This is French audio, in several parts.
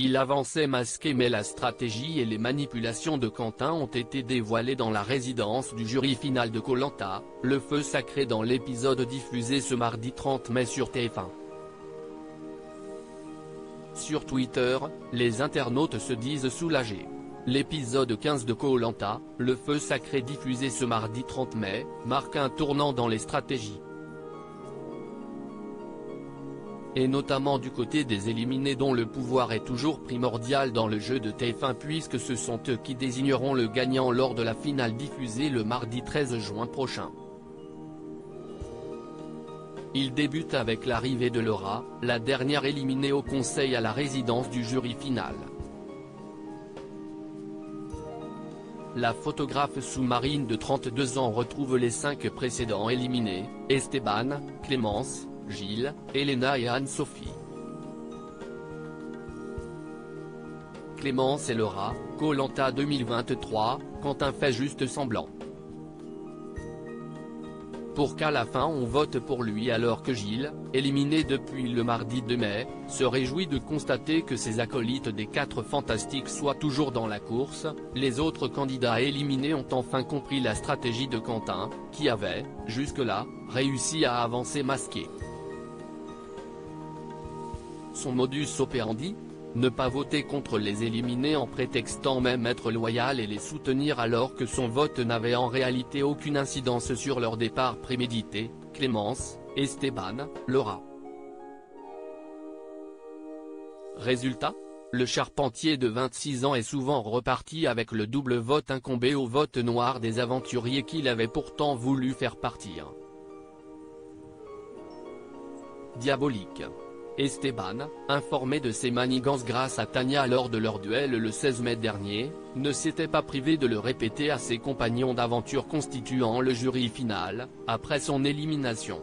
Il avançait masqué mais la stratégie et les manipulations de Quentin ont été dévoilées dans la résidence du jury final de Koh Lanta, le feu sacré dans l'épisode diffusé ce mardi 30 mai sur TF1. Sur Twitter, les internautes se disent soulagés. L'épisode 15 de Koh Lanta, le feu sacré diffusé ce mardi 30 mai, marque un tournant dans les stratégies. Et notamment du côté des éliminés dont le pouvoir est toujours primordial dans le jeu de TF1 puisque ce sont eux qui désigneront le gagnant lors de la finale diffusée le mardi 13 juin prochain. Il débute avec l'arrivée de Laura, la dernière éliminée au conseil à la résidence du jury final. La photographe sous-marine de 32 ans retrouve les 5 précédents éliminés, Esteban, Clémence, Gilles, Elena et Anne-Sophie. Clémence et Laura, Koh Lanta 2023, Quentin fait juste semblant. Pour qu'à la fin on vote pour lui alors que Gilles, éliminé depuis le mardi 2 mai, se réjouit de constater que ses acolytes des 4 Fantastiques soient toujours dans la course. Les autres candidats éliminés ont enfin compris la stratégie de Quentin, qui avait, jusque-là, réussi à avancer masqué. Son modus operandi ? Ne pas voter contre les éliminés en prétextant même être loyal et les soutenir alors que son vote n'avait en réalité aucune incidence sur leur départ prémédité, Clémence, Esteban, Laura. Résultat ? Le charpentier de 26 ans est souvent reparti avec le double vote incombé au vote noir des aventuriers qu'il avait pourtant voulu faire partir. Diabolique. Esteban, informé de ses manigances grâce à Tania lors de leur duel le 16 mai dernier, ne s'était pas privé de le répéter à ses compagnons d'aventure constituant le jury final, après son élimination.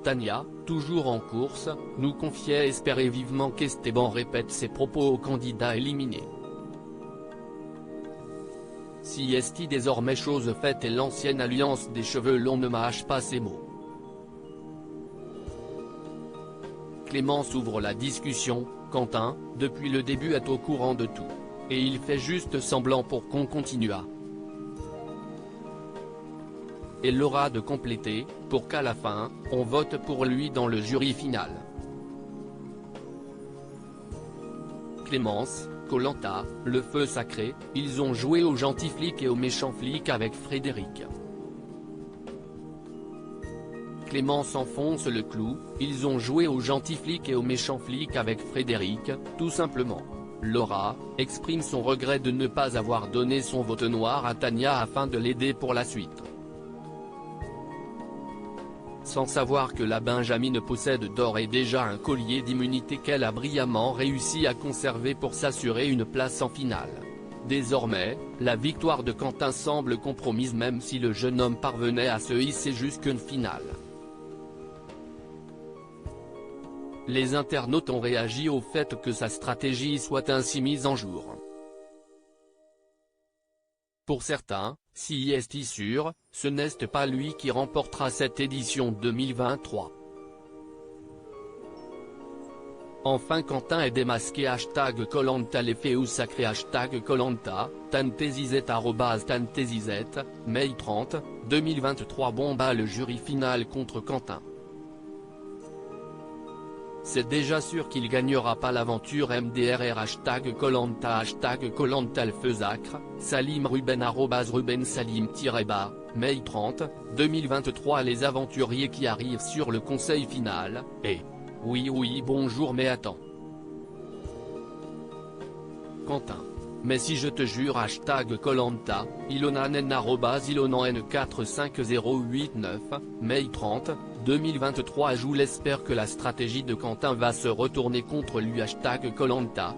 Tania, toujours en course, nous confiait espérer vivement qu'Esteban répète ses propos aux candidats éliminés. Si est désormais chose faite et l'ancienne alliance des cheveux longs ne mâche pas ses mots. Clémence ouvre la discussion, Quentin, depuis le début est au courant de tout. Et il fait juste semblant pour qu'on continue. Et Laura de compléter, pour qu'à la fin, on vote pour lui dans le jury final. Clémence, Koh Lanta, le feu sacré, ils ont joué aux gentils flics et aux méchants flics avec Frédéric. Clémence enfonce le clou, ils ont joué aux gentils flics et aux méchants flics avec Frédéric, tout simplement. Laura, exprime son regret de ne pas avoir donné son vote noir à Tania afin de l'aider pour la suite. Sans savoir que la Benjamine possède d'ores et déjà un collier d'immunité qu'elle a brillamment réussi à conserver pour s'assurer une place en finale. Désormais, la victoire de Quentin semble compromise même si le jeune homme parvenait à se hisser jusqu'une finale. Les internautes ont réagi au fait que sa stratégie soit ainsi mise en jour. Pour certains, si est sûr, ce n'est pas lui qui remportera cette édition 2023. Enfin Quentin est démasqué #Koh Lanta les feux sacrés #Koh Lanta, Tantesizet @Tantesizet, mai 30, 2023 Bomba le jury final contre Quentin. C'est déjà sûr qu'il gagnera pas l'aventure MDRR #Koh Lanta #Koh Lanta le feu sacre, Salim Ruben @Ruben Salim-bas, mai 30, 2023 les aventuriers qui arrivent sur le conseil final, et... Oui bonjour mais attends. Quentin. Mais si je te jure #Koh Lanta, ilonanen @ilonan45089, mai 30, 2023 Je l'espère que la stratégie de Quentin va se retourner contre lui #Koh Lanta,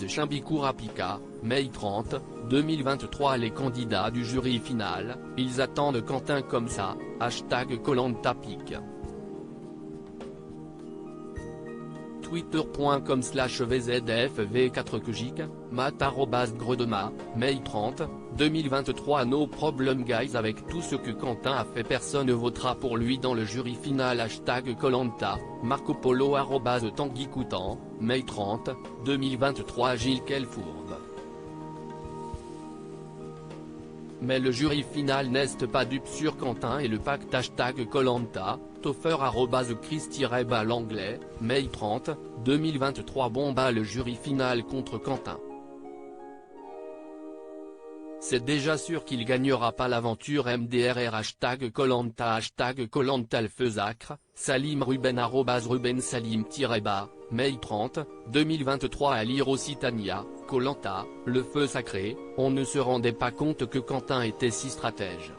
@Chimbicourapika, mai 30, 2023 Les candidats du jury final, ils attendent Quentin comme ça, #Koh Lanta pique. Twitter.com/VZFV4Kjik, mat @Gredema, mai 30, 2023 No problem guys. Avec tout ce que Quentin a fait, personne ne votera pour lui dans le jury final. #Koh-Lanta, Marco Polo @Tanguy Coutan, mai 30, 2023. Gilles quelle fourbe. Mais le jury final n'est pas dupe sur Quentin et le pacte. #Koh-Lanta, Toffer @Chris-Balanglais, mai 30, 2023. Bon le jury final contre Quentin. C'est déjà sûr qu'il gagnera pas l'aventure MDRR. #Koh-Lanta, #Koh-Lanta. Le feu sacre, Salim Ruben @Ruben Salim-, mai 30, 2023. À lire aussi Tania, Koh-Lanta, le feu sacré, on ne se rendait pas compte que Quentin était si stratège.